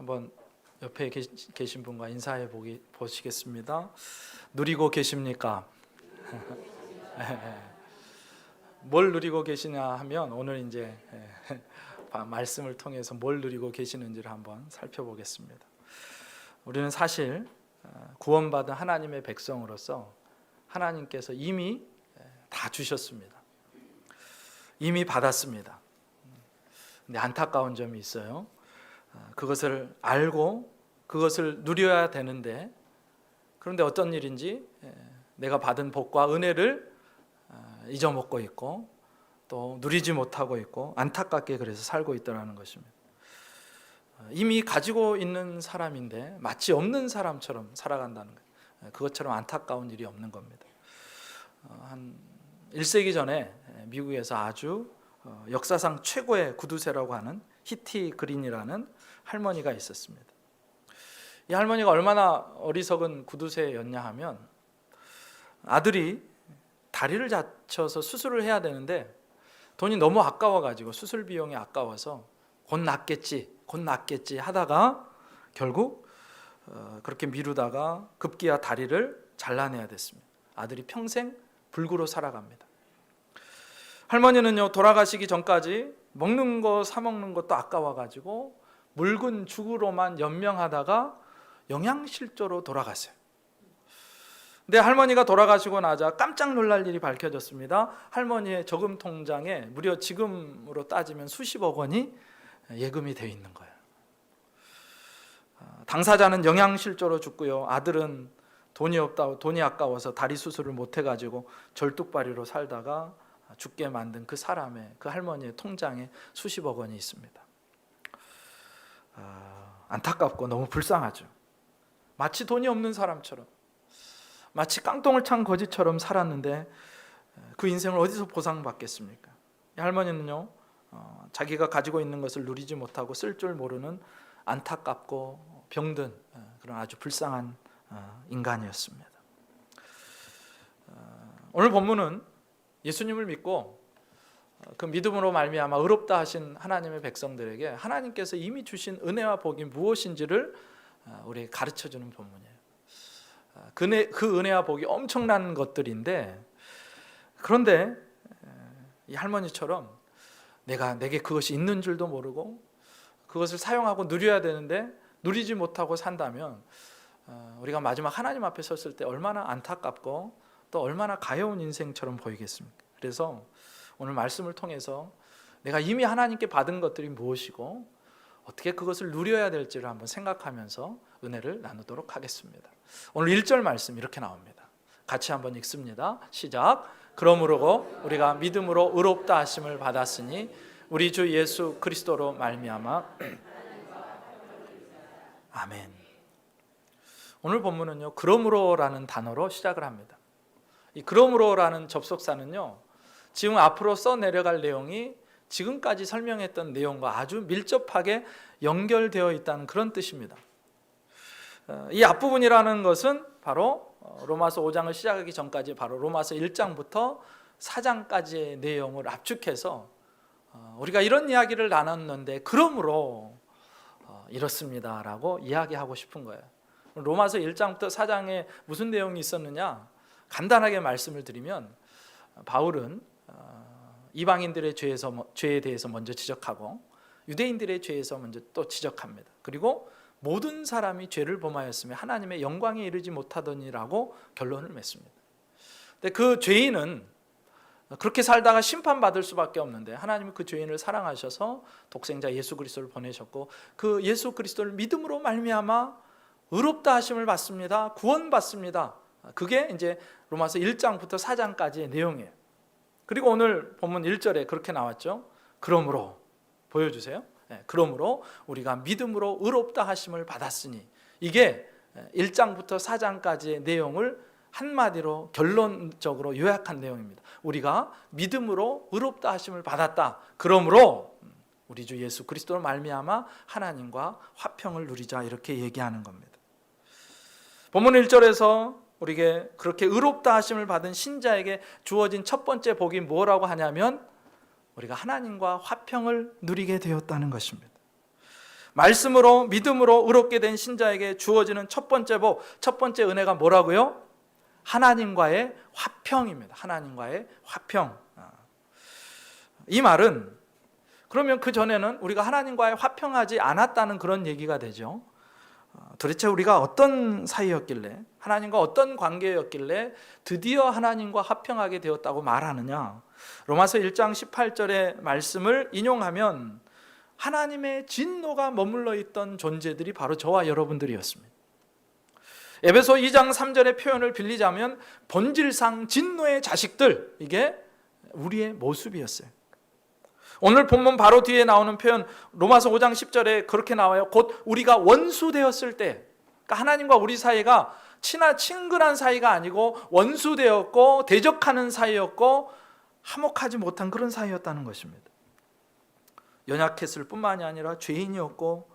한번 옆에 계신 분과 인사해 보시겠습니다. 누리고 계십니까? 뭘 누리고 계시냐 하면 오늘 이제 말씀을 통해서 뭘 누리고 계시는지를 한번 살펴보겠습니다. 우리는 사실 구원받은 하나님의 백성으로서 하나님께서 이미 다 주셨습니다. 이미 받았습니다. 근데 안타까운 점이 있어요. 그것을 알고 그것을 누려야 되는데, 그런데 어떤 일인지 내가 받은 복과 은혜를 잊어먹고 있고 또 누리지 못하고 있고 안타깝게 그래서 살고 있다는 것입니다. 이미 가지고 있는 사람인데 마치 없는 사람처럼 살아간다는 거예요. 그것처럼 안타까운 일이 없는 겁니다. 한 1세기 전에 미국에서 아주 역사상 최고의 구두쇠라고 하는 히티 그린이라는 할머니가 있었습니다. 이 할머니가 얼마나 어리석은 구두쇠였냐 하면, 아들이 다리를 다쳐서 수술을 해야 되는데 돈이 너무 아까워가지고, 수술 비용이 아까워서 곧 낫겠지 하다가 결국 그렇게 미루다가 급기야 다리를 잘라내야 됐습니다. 아들이 평생 불구로 살아갑니다. 할머니는요, 돌아가시기 전까지 먹는 거 사 먹는 것도 아까워가지고 묽은 죽으로만 연명하다가 영양실조로 돌아갔어요. 근데 할머니가 돌아가시고 나자 깜짝 놀랄 일이 밝혀졌습니다. 할머니의 저금 통장에 무려 지금으로 따지면 수십억 원이 예금이 되어 있는 거예요. 당사자는 영양실조로 죽고요, 아들은 돈이 아까워서 다리 수술을 못 해가지고 절뚝발이로 살다가 죽게 만든 그 사람의, 그 할머니의 통장에 수십억 원이 있습니다. 안타깝고 너무 불쌍하죠. 마치 돈이 없는 사람처럼, 마치 깡통을 찬 거지처럼 살았는데 그 인생을 어디서 보상받겠습니까? 이 할머니는요, 자기가 가지고 있는 것을 누리지 못하고 쓸 줄 모르는 안타깝고 병든 그런 아주 불쌍한 인간이었습니다. 오늘 본문은 예수님을 믿고 그 믿음으로 말미암아 의롭다 하신 하나님의 백성들에게 하나님께서 이미 주신 은혜와 복이 무엇인지를 우리 가르쳐주는 본문이에요. 그 은혜와 복이 엄청난 것들인데, 그런데 이 할머니처럼 내게 그것이 있는 줄도 모르고 그것을 사용하고 누려야 되는데 누리지 못하고 산다면 우리가 마지막 하나님 앞에 섰을 때 얼마나 안타깝고 또 얼마나 가여운 인생처럼 보이겠습니까? 그래서 오늘 말씀을 통해서 내가 이미 하나님께 받은 것들이 무엇이고 어떻게 그것을 누려야 될지를 한번 생각하면서 은혜를 나누도록 하겠습니다. 오늘 1절 말씀 이렇게 나옵니다. 같이 한번 읽습니다. 시작. 그러므로 우리가 믿음으로 의롭다 하심을 받았으니 우리 주 예수 그리스도로 말미암아 아멘. 오늘 본문은요, 그러므로라는 단어로 시작을 합니다. 이 그러므로라는 접속사는요, 지금 앞으로 써내려갈 내용이 지금까지 설명했던 내용과 아주 밀접하게 연결되어 있다는 그런 뜻입니다. 이 앞부분이라는 것은 바로 로마서 5장을 시작하기 전까지 바로 로마서 1장부터 4장까지의 내용을 압축해서 우리가 이런 이야기를 나눴는데 그러므로 이렇습니다 라고 이야기하고 싶은 거예요. 로마서 1장부터 4장에 무슨 내용이 있었느냐, 간단하게 말씀을 드리면 바울은 이방인들의 죄에 대해서 먼저 지적하고 유대인들의 죄에서 먼저 또 지적합니다. 그리고 모든 사람이 죄를 범하였으며 하나님의 영광에 이르지 못하더니라고 결론을 맺습니다. 근데 그 죄인은 그렇게 살다가 심판받을 수밖에 없는데 하나님은 그 죄인을 사랑하셔서 독생자 예수 그리스도를 보내셨고 그 예수 그리스도를 믿음으로 말미암아 의롭다 하심을 받습니다. 구원받습니다. 그게 이제 로마서 1장부터 4장까지의 내용이에요. 그리고 오늘 본문 1절에 그렇게 나왔죠. 그러므로, 보여주세요. 그러므로 우리가 믿음으로 의롭다 하심을 받았으니, 이게 1장부터 4장까지의 내용을 한마디로 결론적으로 요약한 내용입니다. 우리가 믿음으로 의롭다 하심을 받았다. 그러므로 우리 주 예수 그리스도로 말미암아 하나님과 화평을 누리자, 이렇게 얘기하는 겁니다. 본문 1절에서 우리에게 그렇게 의롭다 하심을 받은 신자에게 주어진 첫 번째 복이 뭐라고 하냐면 우리가 하나님과 화평을 누리게 되었다는 것입니다. 말씀으로 믿음으로 의롭게 된 신자에게 주어지는 첫 번째 복, 첫 번째 은혜가 뭐라고요? 하나님과의 화평입니다. 하나님과의 화평. 이 말은 그러면 그 전에는 우리가 하나님과의 화평하지 않았다는 그런 얘기가 되죠. 도대체 우리가 어떤 사이였길래, 하나님과 어떤 관계였길래 드디어 하나님과 화평하게 되었다고 말하느냐? 로마서 1장 18절의 말씀을 인용하면 하나님의 진노가 머물러 있던 존재들이 바로 저와 여러분들이었습니다. 에베소 2장 3절의 표현을 빌리자면 본질상 진노의 자식들, 이게 우리의 모습이었어요. 오늘 본문 바로 뒤에 나오는 표현 로마서 5장 10절에 그렇게 나와요. 곧 우리가 원수 되었을 때, 그러니까 하나님과 우리 사이가 친근한 사이가 아니고 원수 되었고 대적하는 사이였고 화목하지 못한 그런 사이였다는 것입니다. 연약했을 뿐만이 아니라 죄인이었고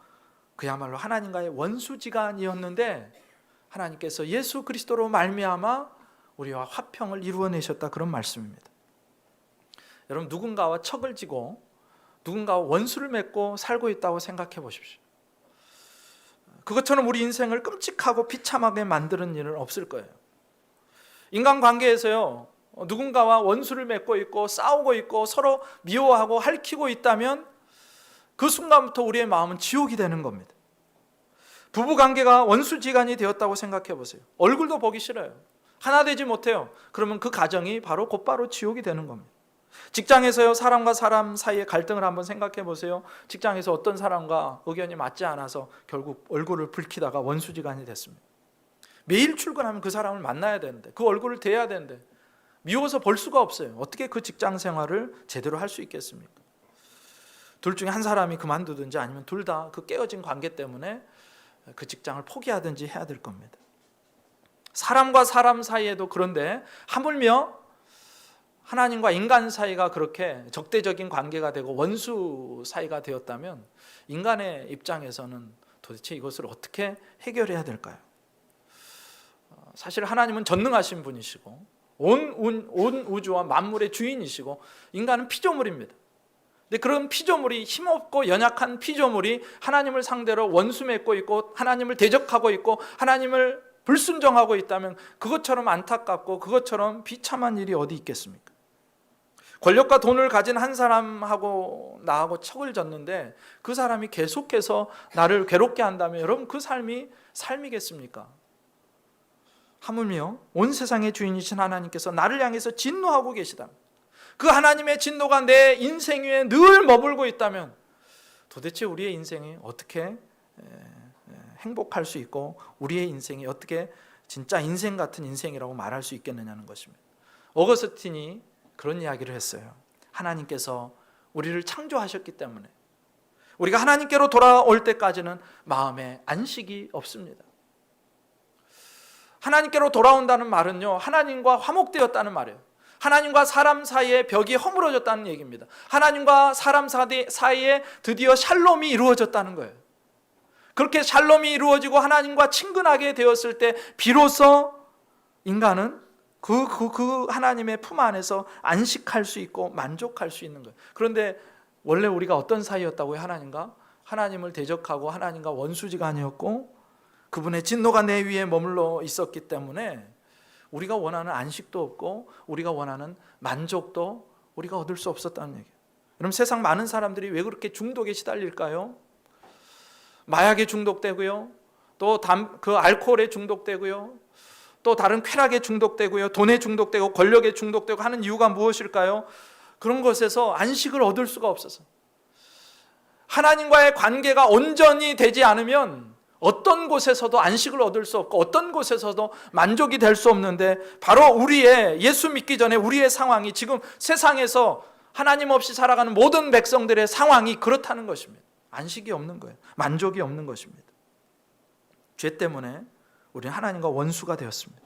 그야말로 하나님과의 원수지간이었는데 하나님께서 예수 그리스도로 말미암아 우리와 화평을 이루어내셨다, 그런 말씀입니다. 여러분, 누군가와 척을 지고 누군가와 원수를 맺고 살고 있다고 생각해 보십시오. 그것처럼 우리 인생을 끔찍하고 비참하게 만드는 일은 없을 거예요. 인간관계에서요, 누군가와 원수를 맺고 있고 싸우고 있고 서로 미워하고 핥히고 있다면 그 순간부터 우리의 마음은 지옥이 되는 겁니다. 부부관계가 원수지간이 되었다고 생각해 보세요. 얼굴도 보기 싫어요. 하나 되지 못해요. 그러면 그 가정이 곧바로 지옥이 되는 겁니다. 직장에서요, 사람과 사람 사이의 갈등을 한번 생각해 보세요. 직장에서 어떤 사람과 의견이 맞지 않아서 결국 얼굴을 붉히다가 원수지간이 됐습니다. 매일 출근하면 그 사람을 만나야 되는데, 그 얼굴을 대해야 되는데 미워서 볼 수가 없어요. 어떻게 그 직장 생활을 제대로 할 수 있겠습니까? 둘 중에 한 사람이 그만두든지 아니면 둘 다 그 깨어진 관계 때문에 그 직장을 포기하든지 해야 될 겁니다. 사람과 사람 사이에도 그런데 하물며 하나님과 인간 사이가 그렇게 적대적인 관계가 되고 원수 사이가 되었다면 인간의 입장에서는 도대체 이것을 어떻게 해결해야 될까요? 사실 하나님은 전능하신 분이시고 온 우주와 만물의 주인이시고 인간은 피조물입니다. 근데 그런 피조물이, 힘없고 연약한 피조물이 하나님을 상대로 원수 맺고 있고 하나님을 대적하고 있고 하나님을 불순종하고 있다면 그것처럼 안타깝고 그것처럼 비참한 일이 어디 있겠습니까? 권력과 돈을 가진 한 사람하고 나하고 척을 졌는데 그 사람이 계속해서 나를 괴롭게 한다면 여러분, 그 삶이 삶이겠습니까? 하물며 온 세상의 주인이신 하나님께서 나를 향해서 진노하고 계시다, 그 하나님의 진노가 내 인생 위에 늘 머물고 있다면 도대체 우리의 인생이 어떻게 행복할 수 있고 우리의 인생이 어떻게 진짜 인생 같은 인생이라고 말할 수 있겠느냐는 것입니다. 어거스틴이 그런 이야기를 했어요. 하나님께서 우리를 창조하셨기 때문에 우리가 하나님께로 돌아올 때까지는 마음에 안식이 없습니다. 하나님께로 돌아온다는 말은요, 하나님과 화목되었다는 말이에요. 하나님과 사람 사이에 벽이 허물어졌다는 얘기입니다. 하나님과 사람 사이에 드디어 샬롬이 이루어졌다는 거예요. 그렇게 샬롬이 이루어지고 하나님과 친근하게 되었을 때 비로소 인간은 그 하나님의 품 안에서 안식할 수 있고 만족할 수 있는 거예요. 그런데 원래 우리가 어떤 사이였다고요? 하나님을 대적하고 하나님과 원수지간이었고 그분의 진노가 내 위에 머물러 있었기 때문에 우리가 원하는 안식도 없고 우리가 원하는 만족도 우리가 얻을 수 없었다는 얘기예요. 그럼 세상 많은 사람들이 왜 그렇게 중독에 시달릴까요? 마약에 중독되고요, 또 그 알코올에 중독되고요, 또 다른 쾌락에 중독되고요, 돈에 중독되고 권력에 중독되고 하는 이유가 무엇일까요? 그런 것에서 안식을 얻을 수가 없어서, 하나님과의 관계가 온전히 되지 않으면 어떤 곳에서도 안식을 얻을 수 없고 어떤 곳에서도 만족이 될 수 없는데, 바로 우리의 예수 믿기 전에 우리의 상황이 지금 세상에서 하나님 없이 살아가는 모든 백성들의 상황이 그렇다는 것입니다. 안식이 없는 거예요. 만족이 없는 것입니다. 죄 때문에 우리는 하나님과 원수가 되었습니다.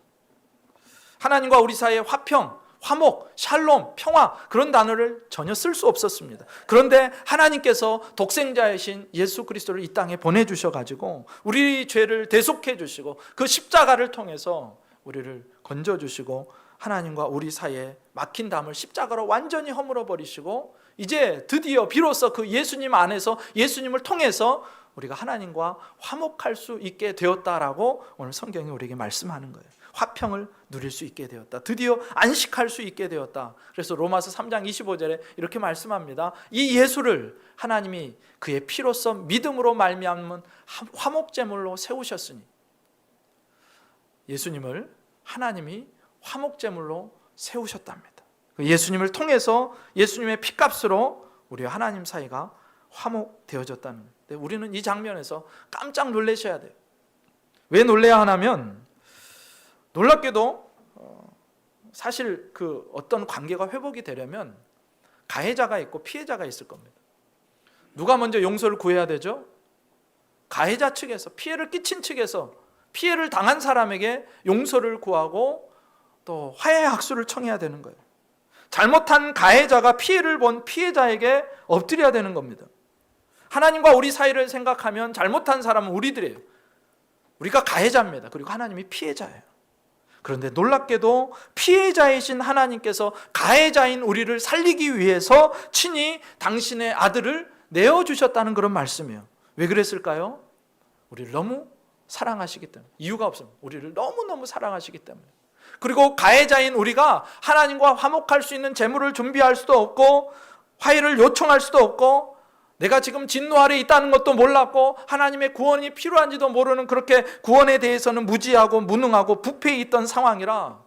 하나님과 우리 사이의 화평, 화목, 샬롬, 평화, 그런 단어를 전혀 쓸 수 없었습니다. 그런데 하나님께서 독생자이신 예수 그리스도를 이 땅에 보내주셔가지고 우리 죄를 대속해 주시고 그 십자가를 통해서 우리를 건져주시고 하나님과 우리 사이에 막힌 담을 십자가로 완전히 허물어 버리시고 이제 드디어 비로소 그 예수님 안에서, 예수님을 통해서 우리가 하나님과 화목할 수 있게 되었다라고 오늘 성경이 우리에게 말씀하는 거예요. 화평을 누릴 수 있게 되었다. 드디어 안식할 수 있게 되었다. 그래서 로마서 3장 25절에 이렇게 말씀합니다. 이 예수를 하나님이 그의 피로써 믿음으로 말미암은 화목제물로 세우셨으니, 예수님을 하나님이 화목제물로 세우셨답니다. 예수님을 통해서 예수님의 피값으로 우리와 하나님 사이가 화목되어졌다는 거예요. 우리는 이 장면에서 깜짝 놀라셔야 돼요. 왜 놀라야 하냐면, 놀랍게도 사실 그 어떤 관계가 회복이 되려면 가해자가 있고 피해자가 있을 겁니다. 누가 먼저 용서를 구해야 되죠? 가해자 측에서, 피해를 끼친 측에서 피해를 당한 사람에게 용서를 구하고 또 화해의 학수를 청해야 되는 거예요. 잘못한 가해자가 피해를 본 피해자에게 엎드려야 되는 겁니다. 하나님과 우리 사이를 생각하면 잘못한 사람은 우리들이에요. 우리가 가해자입니다. 그리고 하나님이 피해자예요. 그런데 놀랍게도 피해자이신 하나님께서 가해자인 우리를 살리기 위해서 친히 당신의 아들을 내어주셨다는 그런 말씀이에요. 왜 그랬을까요? 우리를 너무 사랑하시기 때문에. 이유가 없습니다. 우리를 너무너무 사랑하시기 때문에. 그리고 가해자인 우리가 하나님과 화목할 수 있는 제물을 준비할 수도 없고 화해를 요청할 수도 없고 내가 지금 진노 아래 있다는 것도 몰랐고 하나님의 구원이 필요한지도 모르는, 그렇게 구원에 대해서는 무지하고 무능하고 부패해 있던 상황이라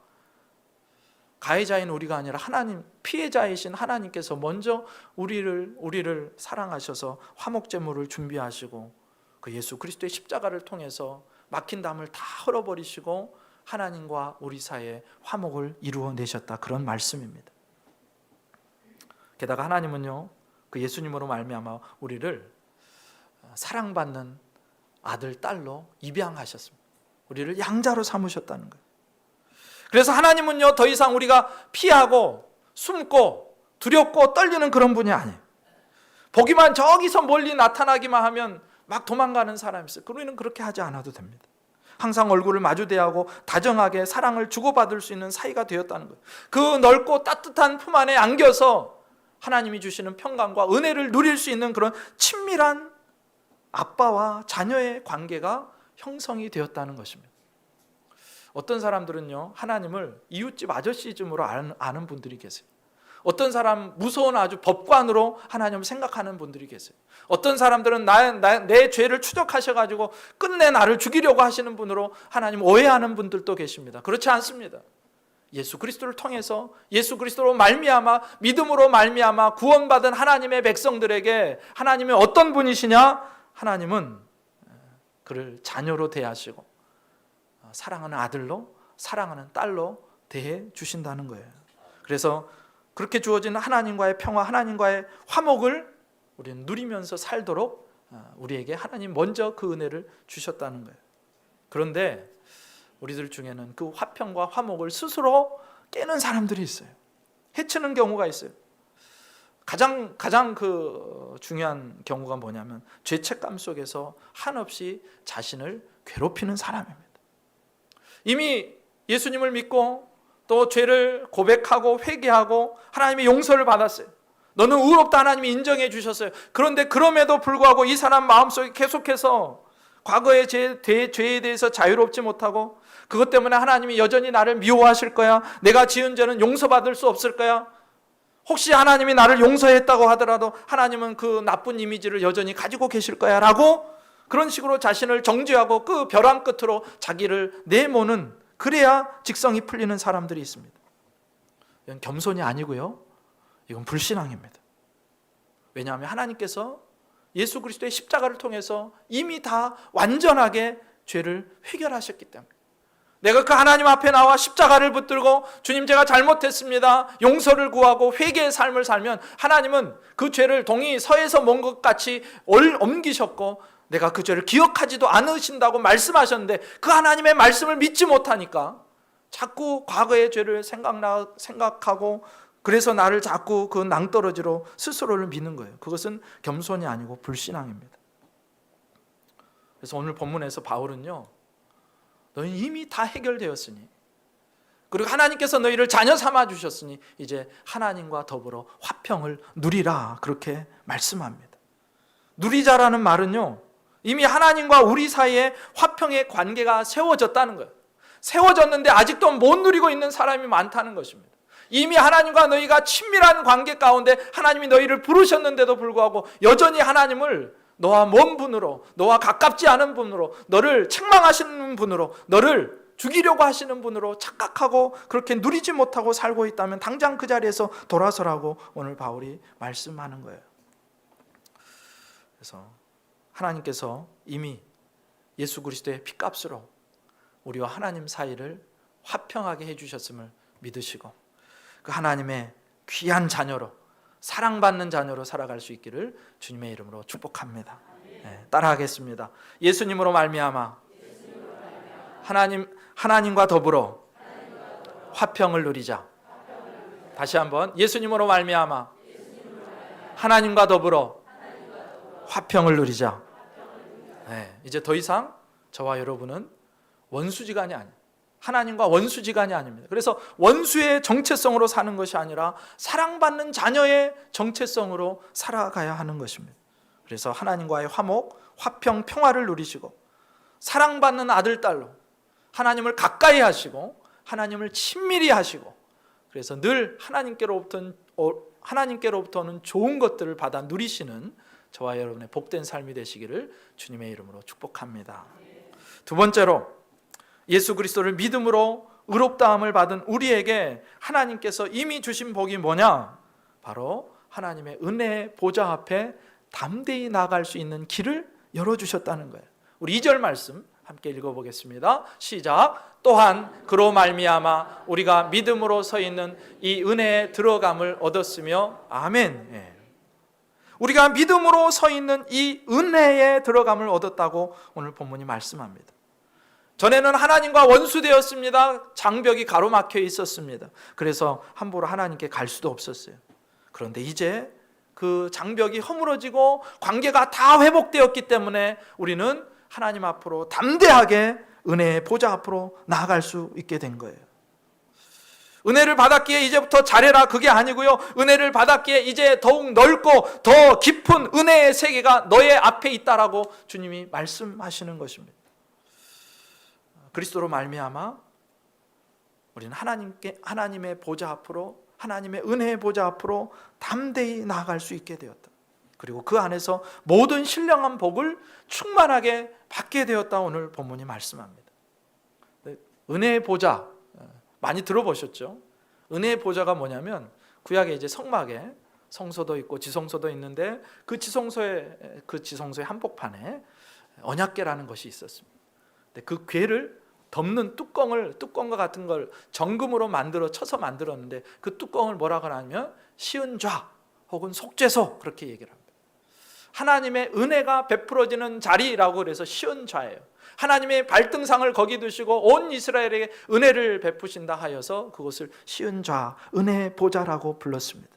가해자인 우리가 아니라 하나님, 피해자이신 하나님께서 먼저 우리를 사랑하셔서 화목제물을 준비하시고 그 예수 그리스도의 십자가를 통해서 막힌 담을 다 헐어버리시고 하나님과 우리 사이에 화목을 이루어내셨다, 그런 말씀입니다. 게다가 하나님은요, 그 예수님으로 말미암아 우리를 사랑받는 아들, 딸로 입양하셨습니다. 우리를 양자로 삼으셨다는 거예요. 그래서 하나님은요, 더 이상 우리가 피하고 숨고 두렵고 떨리는 그런 분이 아니에요. 보기만 저기서 멀리 나타나기만 하면 막 도망가는 사람이 있어요. 우리는 그렇게 하지 않아도 됩니다. 항상 얼굴을 마주대하고 다정하게 사랑을 주고받을 수 있는 사이가 되었다는 거예요. 그 넓고 따뜻한 품 안에 안겨서 하나님이 주시는 평강과 은혜를 누릴 수 있는 그런 친밀한 아빠와 자녀의 관계가 형성이 되었다는 것입니다. 어떤 사람들은요, 하나님을 이웃집 아저씨쯤으로 아는 분들이 계세요. 어떤 사람 무서운 아주 법관으로 하나님을 생각하는 분들이 계세요. 어떤 사람들은 내 죄를 추적하셔가지고 끝내 나를 죽이려고 하시는 분으로 하나님 오해하는 분들도 계십니다. 그렇지 않습니다. 예수 그리스도를 통해서, 예수 그리스도로 말미암아, 믿음으로 말미암아 구원받은 하나님의 백성들에게 하나님이 어떤 분이시냐? 하나님은 그를 자녀로 대하시고 사랑하는 아들로, 사랑하는 딸로 대해 주신다는 거예요. 그래서 그렇게 주어진 하나님과의 평화, 하나님과의 화목을 우리는 누리면서 살도록 우리에게 하나님 먼저 그 은혜를 주셨다는 거예요. 그런데 우리들 중에는 그 화평과 화목을 스스로 깨는 사람들이 있어요. 해치는 경우가 있어요. 가장 그 중요한 경우가 뭐냐면 죄책감 속에서 한없이 자신을 괴롭히는 사람입니다. 이미 예수님을 믿고 또 죄를 고백하고 회개하고 하나님의 용서를 받았어요. 너는 의롭다, 하나님이 인정해 주셨어요. 그런데 그럼에도 불구하고 이 사람 마음속에 계속해서 과거의 죄에 대해서 자유롭지 못하고 그것 때문에 하나님이 여전히 나를 미워하실 거야, 내가 지은 죄는 용서받을 수 없을 거야, 혹시 하나님이 나를 용서했다고 하더라도 하나님은 그 나쁜 이미지를 여전히 가지고 계실 거야 라고 그런 식으로 자신을 정죄하고 그 벼랑 끝으로 자기를 내모는, 그래야 직성이 풀리는 사람들이 있습니다. 이건 겸손이 아니고요, 이건 불신앙입니다. 왜냐하면 하나님께서 예수 그리스도의 십자가를 통해서 이미 다 완전하게 죄를 해결하셨기 때문에, 내가 그 하나님 앞에 나와 십자가를 붙들고 주님 제가 잘못했습니다, 용서를 구하고 회개의 삶을 살면 하나님은 그 죄를 동이 서에서 먼 것 같이 옮기셨고 내가 그 죄를 기억하지도 않으신다고 말씀하셨는데 그 하나님의 말씀을 믿지 못하니까 자꾸 과거의 죄를 생각하고 그래서 나를 자꾸 그 낭떠러지로 스스로를 미는 거예요. 그것은 겸손이 아니고 불신앙입니다. 그래서 오늘 본문에서 바울은요, 너희는 이미 다 해결되었으니, 그리고 하나님께서 너희를 자녀 삼아 주셨으니 이제 하나님과 더불어 화평을 누리라, 그렇게 말씀합니다. 누리자라는 말은요, 이미 하나님과 우리 사이에 화평의 관계가 세워졌다는 거예요. 세워졌는데 아직도 못 누리고 있는 사람이 많다는 것입니다. 이미 하나님과 너희가 친밀한 관계 가운데 하나님이 너희를 부르셨는데도 불구하고 여전히 하나님을 너와 먼 분으로, 너와 가깝지 않은 분으로, 너를 책망하시는 분으로, 너를 죽이려고 하시는 분으로 착각하고 그렇게 누리지 못하고 살고 있다면 당장 그 자리에서 돌아서라고 오늘 바울이 말씀하는 거예요. 그래서 하나님께서 이미 예수 그리스도의 피값으로 우리와 하나님 사이를 화평하게 해주셨음을 믿으시고 그 하나님의 귀한 자녀로, 사랑받는 자녀로 살아갈 수 있기를 주님의 이름으로 축복합니다. 네, 따라하겠습니다. 예수님으로 말미암아 하나님과 더불어 화평을 누리자. 다시 한번, 예수님으로 말미암아 하나님과 더불어 화평을 누리자. 네, 이제 더 이상 저와 여러분은 원수지간이 아니에요. 하나님과 원수지간이 아닙니다. 그래서 원수의 정체성으로 사는 것이 아니라 사랑받는 자녀의 정체성으로 살아가야 하는 것입니다. 그래서 하나님과의 화목, 화평, 평화를 누리시고 사랑받는 아들, 딸로 하나님을 가까이 하시고 하나님을 친밀히 하시고 그래서 늘 하나님께로부터는 좋은 것들을 받아 누리시는 저와 여러분의 복된 삶이 되시기를 주님의 이름으로 축복합니다. 두 번째로, 예수 그리스도를 믿음으로 의롭다함을 받은 우리에게 하나님께서 이미 주신 복이 뭐냐? 바로 하나님의 은혜의 보좌 앞에 담대히 나아갈 수 있는 길을 열어주셨다는 거예요. 우리 2절 말씀 함께 읽어보겠습니다. 시작. 또한 그로 말미암아 우리가 믿음으로 서 있는 이 은혜에 들어감을 얻었으며 아멘. 예. 우리가 믿음으로 서 있는 이 은혜에 들어감을 얻었다고 오늘 본문이 말씀합니다. 전에는 하나님과 원수되었습니다. 장벽이 가로막혀 있었습니다. 그래서 함부로 하나님께 갈 수도 없었어요. 그런데 이제 그 장벽이 허물어지고 관계가 다 회복되었기 때문에 우리는 하나님 앞으로 담대하게 은혜의 보좌 앞으로 나아갈 수 있게 된 거예요. 은혜를 받았기에 이제부터 잘해라, 그게 아니고요. 은혜를 받았기에 이제 더욱 넓고 더 깊은 은혜의 세계가 너의 앞에 있다라고 주님이 말씀하시는 것입니다. 그리스도로 말미암아 우리는 하나님의 보좌 앞으로, 하나님의 은혜의 보좌 앞으로 담대히 나아갈 수 있게 되었다. 그리고 그 안에서 모든 신령한 복을 충만하게 받게 되었다. 오늘 본문이 말씀합니다. 은혜의 보좌 많이 들어보셨죠? 은혜의 보좌가 뭐냐면 구약에 이제 성막에 성소도 있고 지성소도 있는데 그 지성소의 한복판에 언약궤라는 것이 있었습니다. 근데 그 궤를 덮는 뚜껑과 같은 걸 정금으로 쳐서 만들었는데 그 뚜껑을 뭐라고 하냐면 시은좌 혹은 속죄소 그렇게 얘기를 합니다. 하나님의 은혜가 베풀어지는 자리라고 그래서 시은좌예요. 하나님의 발등상을 거기 두시고 온 이스라엘에게 은혜를 베푸신다 하여서 그것을 시은좌, 은혜의 보좌라고 불렀습니다.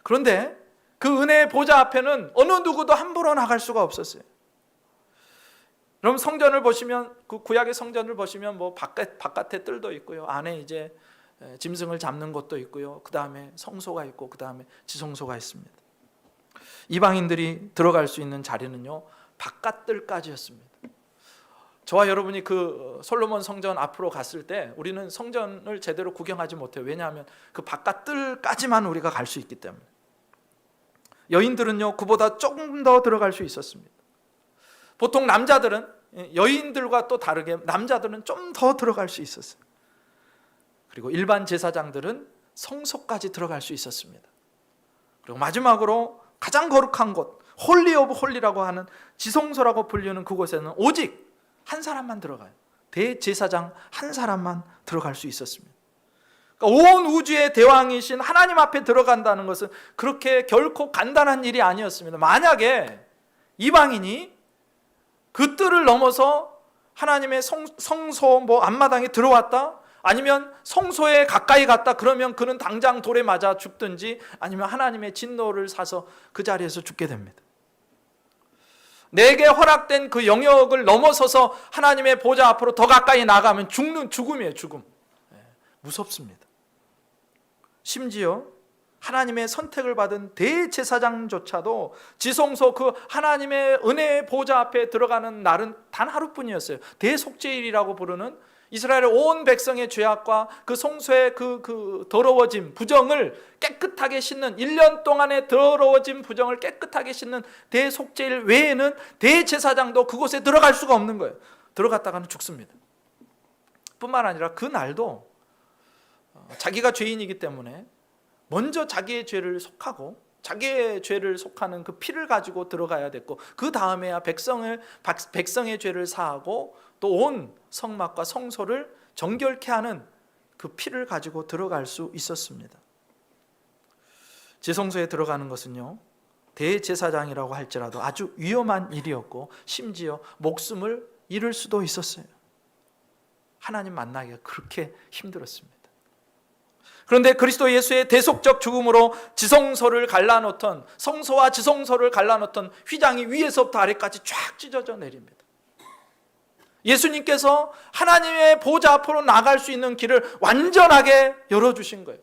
그런데 그 은혜의 보좌 앞에는 어느 누구도 함부로 나갈 수가 없었어요. 그럼 성전을 보시면, 그 구약의 성전을 보시면 뭐 바깥에 뜰도 있고요, 안에 이제 짐승을 잡는 곳도 있고요, 그 다음에 성소가 있고 그 다음에 지성소가 있습니다. 이방인들이 들어갈 수 있는 자리는요 바깥뜰까지였습니다. 저와 여러분이 그 솔로몬 성전 앞으로 갔을 때 우리는 성전을 제대로 구경하지 못해요. 왜냐하면 그 바깥뜰까지만 우리가 갈 수 있기 때문에. 여인들은요 그보다 조금 더 들어갈 수 있었습니다. 보통 남자들은, 여인들과 또 다르게 남자들은 좀 더 들어갈 수 있었어요. 그리고 일반 제사장들은 성소까지 들어갈 수 있었습니다. 그리고 마지막으로 가장 거룩한 곳, 홀리 오브 홀리라고 하는 지성소라고 불리는 그곳에는 오직 한 사람만 들어가요. 대제사장 한 사람만 들어갈 수 있었습니다. 그러니까 온 우주의 대왕이신 하나님 앞에 들어간다는 것은 그렇게 결코 간단한 일이 아니었습니다. 만약에 이방인이 그 뜰을 넘어서 하나님의 성소 앞마당에 들어왔다, 아니면 성소에 가까이 갔다, 그러면 그는 당장 돌에 맞아 죽든지 아니면 하나님의 진노를 사서 그 자리에서 죽게 됩니다. 내게 허락된 그 영역을 넘어서서 하나님의 보좌 앞으로 더 가까이 나가면 죽음이에요. 죽음. 무섭습니다. 심지어 하나님의 선택을 받은 대제사장조차도 지성소 그 하나님의 은혜의 보좌 앞에 들어가는 날은 단 하루뿐이었어요. 대속죄일이라고 부르는 이스라엘의 온 백성의 죄악과 그 성소의 그 더러워짐, 부정을 깨끗하게 씻는 1년 동안의 더러워진 부정을 깨끗하게 씻는 대속죄일 외에는 대제사장도 그곳에 들어갈 수가 없는 거예요. 들어갔다가는 죽습니다. 뿐만 아니라 그 날도 자기가 죄인이기 때문에 먼저 자기의 죄를 속하고 자기의 죄를 속하는 그 피를 가지고 들어가야 됐고, 그 다음에야 백성의 죄를 사하고 또 온 성막과 성소를 정결케 하는 그 피를 가지고 들어갈 수 있었습니다. 지성소에 들어가는 것은요, 대제사장이라고 할지라도 아주 위험한 일이었고 심지어 목숨을 잃을 수도 있었어요. 하나님 만나기가 그렇게 힘들었습니다. 그런데 그리스도 예수의 대속적 죽음으로 지성소를 갈라놓던, 성소와 지성소를 갈라놓던 휘장이 위에서부터 아래까지 쫙 찢어져 내립니다. 예수님께서 하나님의 보좌 앞으로 나갈 수 있는 길을 완전하게 열어주신 거예요.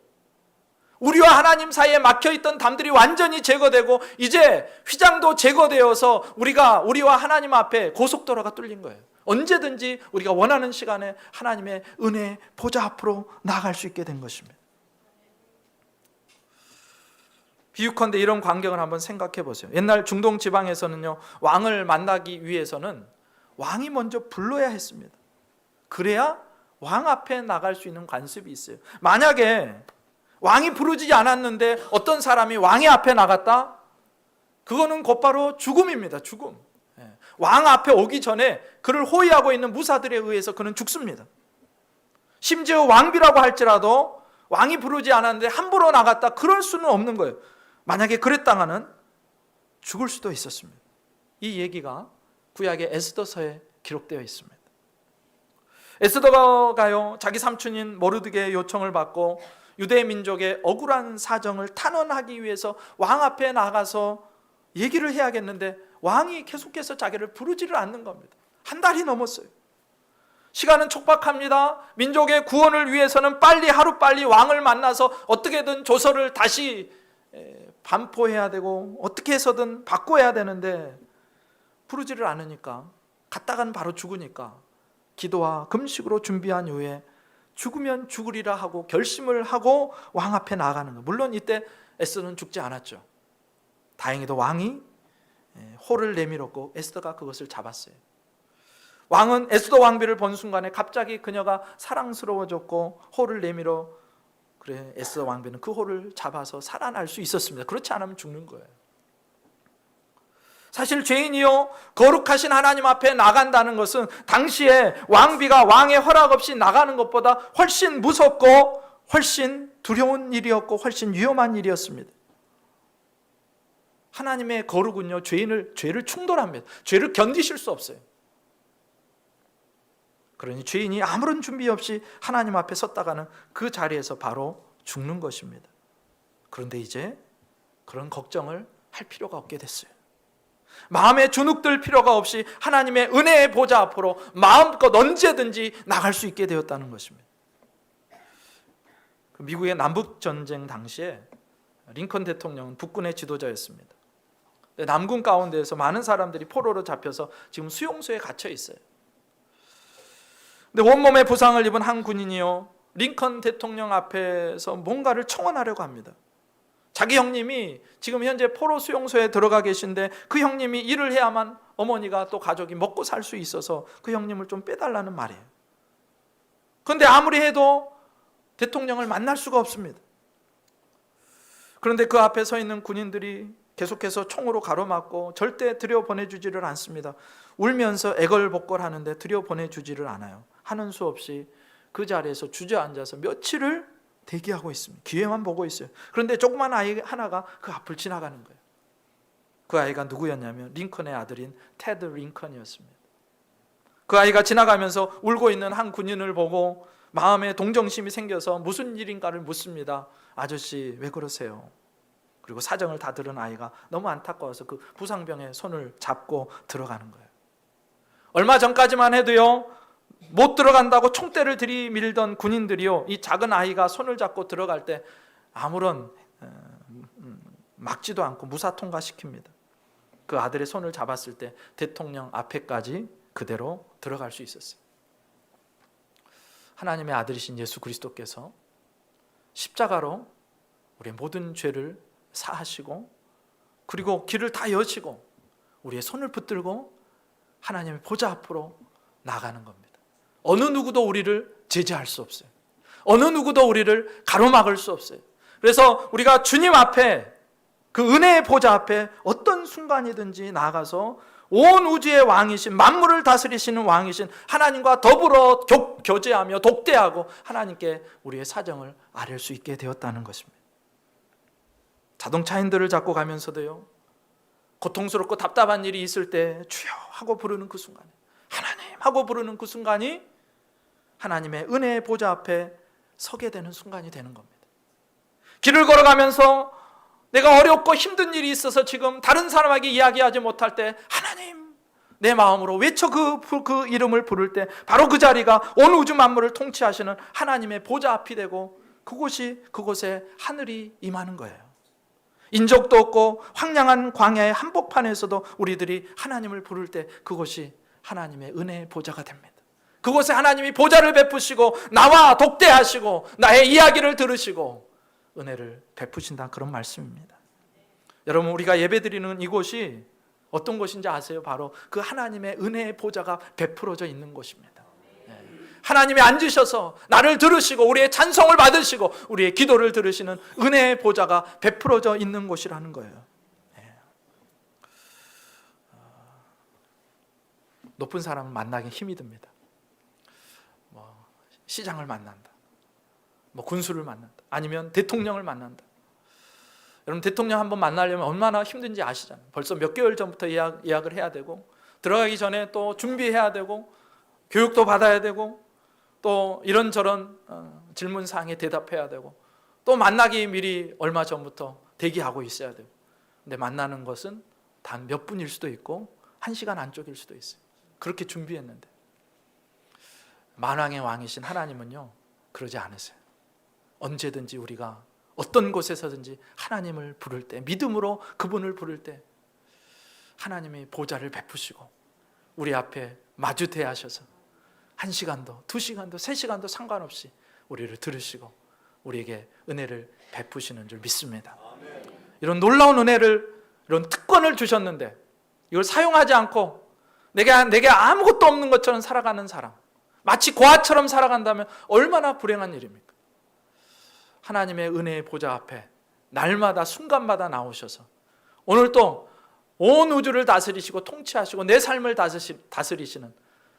우리와 하나님 사이에 막혀있던 담들이 완전히 제거되고 이제 휘장도 제거되어서 우리와 하나님 앞에 고속도로가 뚫린 거예요. 언제든지 우리가 원하는 시간에 하나님의 은혜 보좌 앞으로 나아갈 수 있게 된 것입니다. 비유컨대 이런 광경을 한번 생각해 보세요. 옛날 중동 지방에서는요, 왕을 만나기 위해서는 왕이 먼저 불러야 했습니다. 그래야 왕 앞에 나갈 수 있는 관습이 있어요. 만약에 왕이 부르지 않았는데 어떤 사람이 왕의 앞에 나갔다? 그거는 곧바로 죽음입니다. 죽음. 왕 앞에 오기 전에 그를 호위하고 있는 무사들에 의해서 그는 죽습니다. 심지어 왕비라고 할지라도 왕이 부르지 않았는데 함부로 나갔다, 그럴 수는 없는 거예요. 만약에 그랬다가는 죽을 수도 있었습니다. 이 얘기가 구약의 에스더서에 기록되어 있습니다. 에스더가요, 자기 삼촌인 모르드게의 요청을 받고 유대 민족의 억울한 사정을 탄원하기 위해서 왕 앞에 나가서 얘기를 해야겠는데 왕이 계속해서 자기를 부르지를 않는 겁니다. 한 달이 넘었어요. 시간은 촉박합니다. 민족의 구원을 위해서는 하루빨리 왕을 만나서 어떻게든 조서를 다시 반포해야 되고 어떻게 해서든 바꿔야 되는데 부르지를 않으니까, 갔다가는 바로 죽으니까 기도와 금식으로 준비한 이후에 죽으면 죽으리라 하고 결심을 하고 왕 앞에 나아가는 거예요. 물론 이때 에스더는 죽지 않았죠. 다행히도 왕이 호를 내밀었고 에스더가 그것을 잡았어요. 왕은 에스더 왕비를 본 순간에 갑자기 그녀가 사랑스러워졌고 호를 내밀어, 그래 에스더 왕비는 그 호를 잡아서 살아날 수 있었습니다. 그렇지 않으면 죽는 거예요. 사실 죄인이요 거룩하신 하나님 앞에 나간다는 것은 당시에 왕비가 왕의 허락 없이 나가는 것보다 훨씬 무섭고 훨씬 두려운 일이었고 훨씬 위험한 일이었습니다. 하나님의 거룩은요 죄를 충돌합니다. 죄를 견디실 수 없어요. 그러니 죄인이 아무런 준비 없이 하나님 앞에 섰다가는 그 자리에서 바로 죽는 것입니다. 그런데 이제 그런 걱정을 할 필요가 없게 됐어요. 마음에 주눅들 필요가 없이 하나님의 은혜의 보좌 앞으로 마음껏 언제든지 나갈 수 있게 되었다는 것입니다. 미국의 남북전쟁 당시에 링컨 대통령은 북군의 지도자였습니다. 남군 가운데에서 많은 사람들이 포로로 잡혀서 지금 수용소에 갇혀 있어요. 근데 온몸에 부상을 입은 한 군인이요 링컨 대통령 앞에서 뭔가를 청원하려고 합니다. 자기 형님이 지금 현재 포로 수용소에 들어가 계신데 그 형님이 일을 해야만 어머니가 또 가족이 먹고 살 수 있어서 그 형님을 좀 빼달라는 말이에요. 그런데 아무리 해도 대통령을 만날 수가 없습니다. 그런데 그 앞에 서 있는 군인들이 계속해서 총으로 가로막고 절대 들여보내주지를 않습니다. 울면서 애걸복걸하는데 들여보내주지를 않아요. 하는 수 없이 그 자리에서 주저앉아서 며칠을 대기하고 있습니다. 기회만 보고 있어요. 그런데 조그만 아이 하나가 그 앞을 지나가는 거예요. 그 아이가 누구였냐면 링컨의 아들인 테드 링컨이었습니다. 그 아이가 지나가면서 울고 있는 한 군인을 보고 마음에 동정심이 생겨서 무슨 일인가를 묻습니다. 아저씨 왜 그러세요? 그리고 사정을 다 들은 아이가 너무 안타까워서 그 부상병의 손을 잡고 들어가는 거예요. 얼마 전까지만 해도요 못 들어간다고 총대를 들이밀던 군인들이요 이 작은 아이가 손을 잡고 들어갈 때 아무런 막지도 않고 무사 통과시킵니다. 그 아들의 손을 잡았을 때 대통령 앞에까지 그대로 들어갈 수 있었어요. 하나님의 아들이신 예수 그리스도께서 십자가로 우리의 모든 죄를 사하시고 그리고 길을 다 여시고 우리의 손을 붙들고 하나님의 보좌 앞으로 나가는 겁니다. 어느 누구도 우리를 제재할 수 없어요. 어느 누구도 우리를 가로막을 수 없어요. 그래서 우리가 주님 앞에, 그 은혜의 보좌 앞에 어떤 순간이든지 나가서 온 우주의 왕이신, 만물을 다스리시는 왕이신 하나님과 더불어 교제하며 독대하고 하나님께 우리의 사정을 아뢰 수 있게 되었다는 것입니다. 자동차 핸들을 잡고 가면서도요, 고통스럽고 답답한 일이 있을 때 주여 하고 부르는 그 순간에, 하나님 하고 부르는 그 순간이 하나님의 은혜의 보좌 앞에 서게 되는 순간이 되는 겁니다. 길을 걸어가면서 내가 어렵고 힘든 일이 있어서 지금 다른 사람에게 이야기하지 못할 때 하나님, 내 마음으로 외쳐 그 이름을 부를 때 바로 그 자리가 온 우주 만물을 통치하시는 하나님의 보좌 앞이 되고 그곳에 하늘이 임하는 거예요. 인적도 없고 황량한 광야의 한복판에서도 우리들이 하나님을 부를 때 그곳이 하나님의 은혜의 보좌가 됩니다. 그곳에 하나님이 보좌를 베푸시고 나와 독대하시고 나의 이야기를 들으시고 은혜를 베푸신다, 그런 말씀입니다. 여러분, 우리가 예배드리는 이곳이 어떤 곳인지 아세요? 바로 그 하나님의 은혜의 보좌가 베풀어져 있는 곳입니다. 하나님이 앉으셔서 나를 들으시고 우리의 찬송을 받으시고 우리의 기도를 들으시는 은혜의 보좌가 베풀어져 있는 곳이라는 거예요. 높은 사람을 만나기 힘이 듭니다. 시장을 만난다, 군수를 만난다, 아니면 대통령을 만난다. 여러분, 대통령 한번 만나려면 얼마나 힘든지 아시잖아요. 벌써 몇 개월 전부터 예약을 해야 되고 들어가기 전에 또 준비해야 되고 교육도 받아야 되고 또 이런저런 질문사항에 대답해야 되고 또 만나기 미리 얼마 전부터 대기하고 있어야 되고. 근데 만나는 것은 단 몇 분일 수도 있고 1시간 안쪽일 수도 있어요. 그렇게 준비했는데 만왕의 왕이신 하나님은요, 그러지 않으세요. 언제든지 우리가 어떤 곳에서든지 하나님을 부를 때, 믿음으로 그분을 부를 때 하나님이 보좌를 베푸시고 우리 앞에 마주 대하셔서 1시간도 2시간도 3시간도 상관없이 우리를 들으시고 우리에게 은혜를 베푸시는 줄 믿습니다. 이런 놀라운 은혜를, 이런 특권을 주셨는데 이걸 사용하지 않고 내게 아무것도 없는 것처럼 살아가는 사람, 마치 고아처럼 살아간다면 얼마나 불행한 일입니까? 하나님의 은혜의 보좌 앞에 날마다 순간마다 나오셔서 오늘 또 온 우주를 다스리시고 통치하시고 내 삶을 다스리시는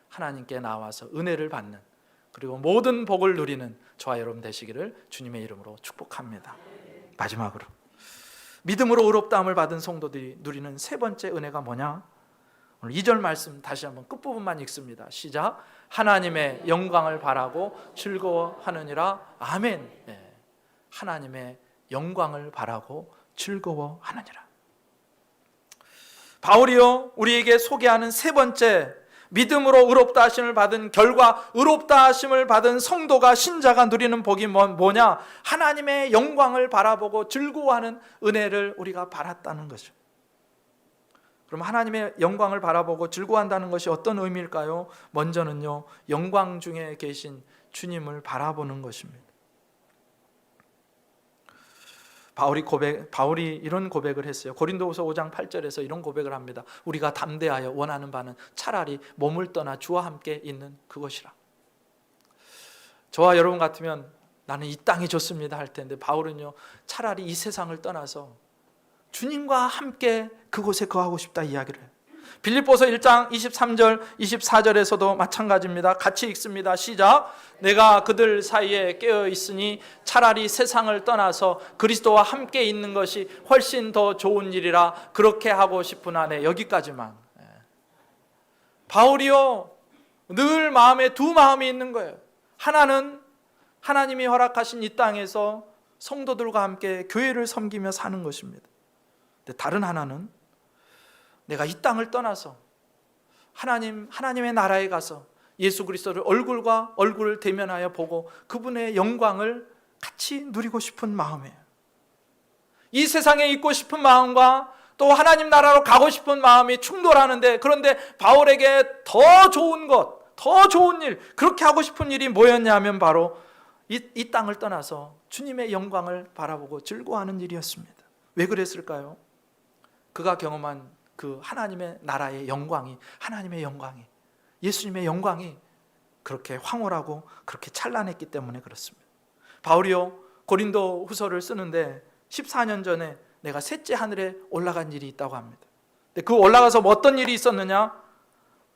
하나님께 나와서 은혜를 받는, 그리고 모든 복을 누리는 저와 여러분 되시기를 주님의 이름으로 축복합니다. 마지막으로 믿음으로 의롭다함을 받은 성도들이 누리는 세 번째 은혜가 뭐냐? 오늘 2절 말씀 다시 한번 끝부분만 읽습니다. 시작. 하나님의 영광을 바라고 즐거워하느니라. 아멘. 하나님의 영광을 바라고 즐거워하느니라. 바울이요, 우리에게 소개하는 세 번째 믿음으로 의롭다 하심을 받은 결과, 의롭다 하심을 받은 성도가, 신자가 누리는 복이 뭐냐? 하나님의 영광을 바라보고 즐거워하는 은혜를 우리가 받았다는 거죠. 그럼 하나님의 영광을 바라보고 즐거워한다는 것이 어떤 의미일까요? 먼저는요, 영광 중에 계신 주님을 바라보는 것입니다. 바울이 이런 고백을 했어요. 고린도후서 5장 8절에서 이런 고백을 합니다. 우리가 담대하여 원하는 바는 차라리 몸을 떠나 주와 함께 있는 그것이라. 저와 여러분 같으면 나는 이 땅이 좋습니다 할 텐데, 바울은요, 차라리 이 세상을 떠나서 주님과 함께 그곳에 거하고 싶다 이야기를 해요. 빌립보서 1장 23절 24절에서도 마찬가지입니다. 같이 읽습니다. 시작. 내가 그들 사이에 깨어 있으니 차라리 세상을 떠나서 그리스도와 함께 있는 것이 훨씬 더 좋은 일이라 그렇게 하고 싶으나. 네, 여기까지만. 바울이요, 늘 마음에 두 마음이 있는 거예요. 하나는 하나님이 허락하신 이 땅에서 성도들과 함께 교회를 섬기며 사는 것입니다. 근데 다른 하나는 내가 이 땅을 떠나서 하나님의 나라에 가서 예수 그리스도를 얼굴과 얼굴을 대면하여 보고 그분의 영광을 같이 누리고 싶은 마음이에요. 이 세상에 있고 싶은 마음과 또 하나님 나라로 가고 싶은 마음이 충돌하는데, 그런데 바울에게 더 좋은 것, 더 좋은 일, 그렇게 하고 싶은 일이 뭐였냐면 바로 이 땅을 떠나서 주님의 영광을 바라보고 즐거워하는 일이었습니다. 왜 그랬을까요? 그가 경험한 그 하나님의 나라의 영광이, 하나님의 영광이, 예수님의 영광이 그렇게 황홀하고 그렇게 찬란했기 때문에 그렇습니다. 바울이요, 고린도 후서를 쓰는데 14년 전에 내가 셋째 하늘에 올라간 일이 있다고 합니다. 근데 그 올라가서 뭐 어떤 일이 있었느냐?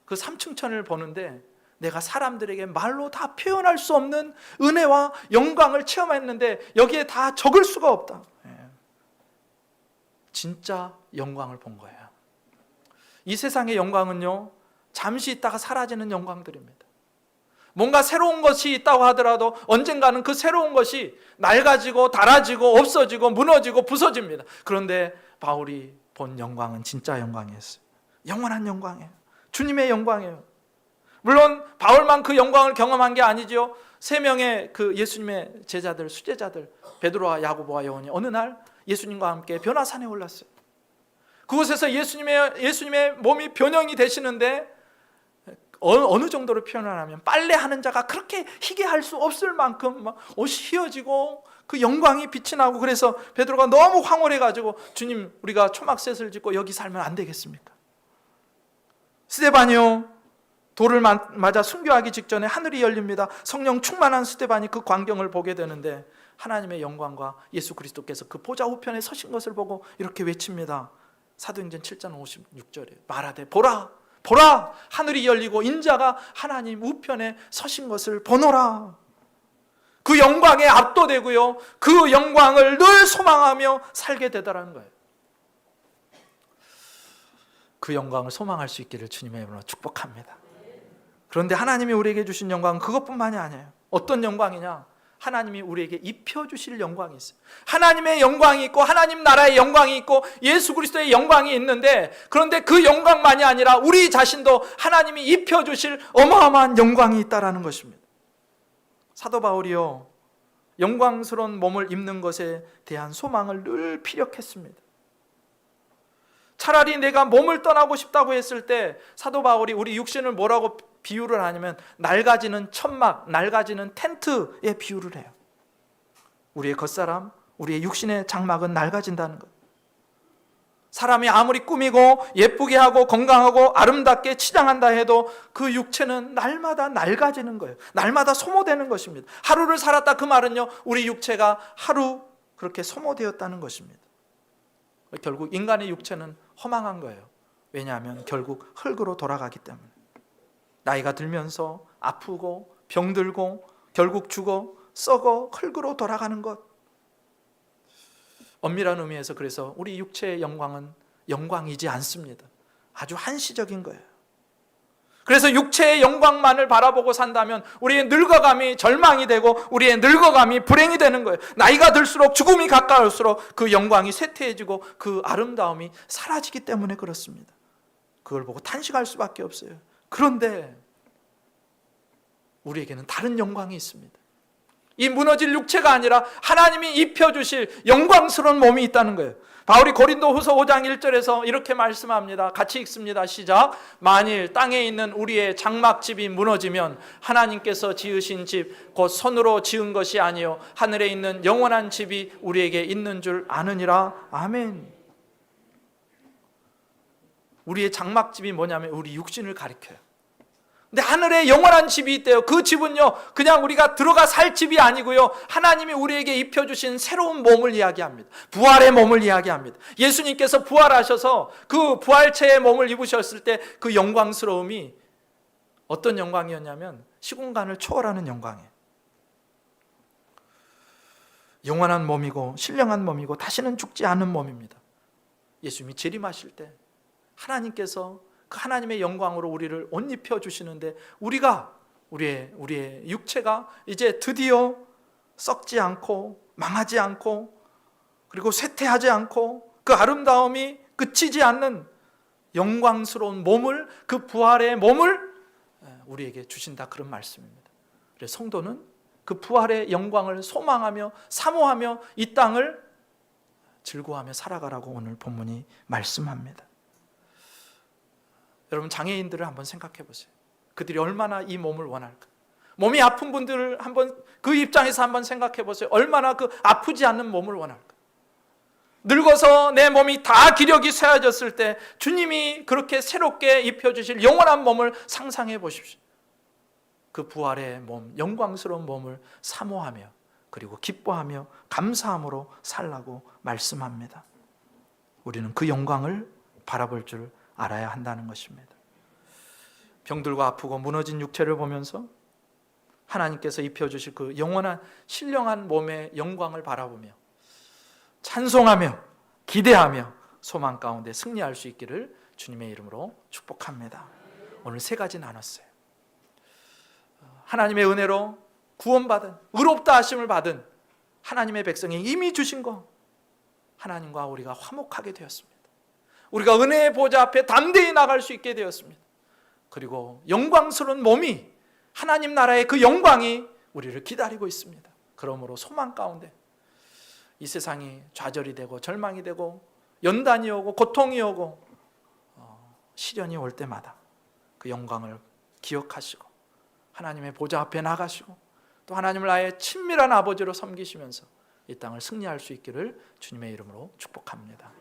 그 삼층천을 보는데 내가 사람들에게 말로 다 표현할 수 없는 은혜와 영광을 체험했는데 여기에 다 적을 수가 없다. 진짜 영광을 본 거예요. 이 세상의 영광은요, 잠시 있다가 사라지는 영광들입니다. 뭔가 새로운 것이 있다고 하더라도 언젠가는 그 새로운 것이 낡아지고 닳아지고 없어지고 무너지고 부서집니다. 그런데 바울이 본 영광은 진짜 영광이었어요. 영원한 영광이에요. 주님의 영광이에요. 물론 바울만 그 영광을 경험한 게 아니죠. 3명의 그 예수님의 제자들, 수제자들, 베드로와 야고보와 요한이 어느 날 예수님과 함께 변화산에 올랐어요. 그곳에서 예수님의 몸이 변형이 되시는데 어느 정도로 표현하냐면 빨래하는 자가 그렇게 희게 할 수 없을 만큼 막 옷이 휘어지고 그 영광이 빛이 나고, 그래서 베드로가 너무 황홀해가지고 주님, 우리가 초막셋을 짓고 여기 살면 안 되겠습니까? 스데반이요, 돌을 맞아 순교하기 직전에 하늘이 열립니다. 성령 충만한 스데반이 그 광경을 보게 되는데 하나님의 영광과 예수 그리스도께서 그 보좌 우편에 서신 것을 보고 이렇게 외칩니다. 사도행전 7장 56절에 말하되 보라, 보라, 하늘이 열리고 인자가 하나님 우편에 서신 것을 보노라. 그 영광에 압도되고요, 그 영광을 늘 소망하며 살게 되더라는 거예요. 그 영광을 소망할 수 있기를 주님의 이름으로 축복합니다. 그런데 하나님이 우리에게 주신 영광은 그것뿐만이 아니에요. 어떤 영광이냐? 하나님이 우리에게 입혀주실 영광이 있어요. 하나님의 영광이 있고 하나님 나라의 영광이 있고 예수 그리스도의 영광이 있는데, 그런데 그 영광만이 아니라 우리 자신도 하나님이 입혀주실 어마어마한 영광이 있다는 것입니다. 사도 바울이요, 영광스러운 몸을 입는 것에 대한 소망을 늘 피력했습니다. 차라리 내가 몸을 떠나고 싶다고 했을 때 사도 바울이 우리 육신을 뭐라고 비유를 하냐면 낡아지는 천막, 낡아지는 텐트에 비유를 해요. 우리의 겉사람, 우리의 육신의 장막은 낡아진다는 것. 사람이 아무리 꾸미고 예쁘게 하고 건강하고 아름답게 치장한다 해도 그 육체는 날마다 낡아지는 거예요. 날마다 소모되는 것입니다. 하루를 살았다, 그 말은요, 우리 육체가 하루 그렇게 소모되었다는 것입니다. 결국 인간의 육체는 허망한 거예요. 왜냐하면 결국 흙으로 돌아가기 때문에. 나이가 들면서 아프고 병들고 결국 죽어 썩어 흙으로 돌아가는 것. 엄밀한 의미에서 그래서 우리 육체의 영광은 영광이지 않습니다. 아주 한시적인 거예요. 그래서 육체의 영광만을 바라보고 산다면 우리의 늙어감이 절망이 되고 우리의 늙어감이 불행이 되는 거예요. 나이가 들수록, 죽음이 가까울수록 그 영광이 쇠퇴해지고 그 아름다움이 사라지기 때문에 그렇습니다. 그걸 보고 탄식할 수밖에 없어요. 그런데 우리에게는 다른 영광이 있습니다. 이 무너질 육체가 아니라 하나님이 입혀주실 영광스러운 몸이 있다는 거예요. 바울이 고린도 후서 5장 1절에서 이렇게 말씀합니다. 같이 읽습니다. 시작. 만일 땅에 있는 우리의 장막집이 무너지면 하나님께서 지으신 집 곧 손으로 지은 것이 아니요 하늘에 있는 영원한 집이 우리에게 있는 줄 아느니라. 아멘. 우리의 장막집이 뭐냐면 우리 육신을 가리켜요. 근데 하늘에 영원한 집이 있대요. 그 집은요, 그냥 우리가 들어가 살 집이 아니고요, 하나님이 우리에게 입혀주신 새로운 몸을 이야기합니다. 부활의 몸을 이야기합니다. 예수님께서 부활하셔서 그 부활체의 몸을 입으셨을 때 그 영광스러움이 어떤 영광이었냐면 시공간을 초월하는 영광이에요. 영원한 몸이고 신령한 몸이고 다시는 죽지 않은 몸입니다. 예수님이 재림하실 때 하나님께서 그 하나님의 영광으로 우리를 옷 입혀 주시는데 우리가 우리의 육체가 이제 드디어 썩지 않고 망하지 않고 그리고 쇠퇴하지 않고 그 아름다움이 그치지 않는 영광스러운 몸을, 그 부활의 몸을 우리에게 주신다, 그런 말씀입니다. 그래서 성도는 그 부활의 영광을 소망하며 사모하며 이 땅을 즐거워하며 살아가라고 오늘 본문이 말씀합니다. 여러분, 장애인들을 한번 생각해 보세요. 그들이 얼마나 이 몸을 원할까? 몸이 아픈 분들을 한번 그 입장에서 한번 생각해 보세요. 얼마나 그 아프지 않는 몸을 원할까? 늙어서 내 몸이 다 기력이 쇠해졌을 때 주님이 그렇게 새롭게 입혀주실 영원한 몸을 상상해 보십시오. 그 부활의 몸, 영광스러운 몸을 사모하며 그리고 기뻐하며 감사함으로 살라고 말씀합니다. 우리는 그 영광을 바라볼 줄 알아야 한다는 것입니다. 병들고 아프고 무너진 육체를 보면서 하나님께서 입혀주실 그 영원한 신령한 몸의 영광을 바라보며 찬송하며 기대하며 소망 가운데 승리할 수 있기를 주님의 이름으로 축복합니다. 오늘 세 가지 나눴어요. 하나님의 은혜로 구원받은, 의롭다 하심을 받은 하나님의 백성이 이미 주신 거, 하나님과 우리가 화목하게 되었습니다. 우리가 은혜의 보좌 앞에 담대히 나갈 수 있게 되었습니다. 그리고 영광스러운 몸이, 하나님 나라의 그 영광이 우리를 기다리고 있습니다. 그러므로 소망 가운데 이 세상이 좌절이 되고 절망이 되고 연단이 오고 고통이 오고 시련이 올 때마다 그 영광을 기억하시고 하나님의 보좌 앞에 나가시고 또 하나님을 나의 친밀한 아버지로 섬기시면서 이 땅을 승리할 수 있기를 주님의 이름으로 축복합니다.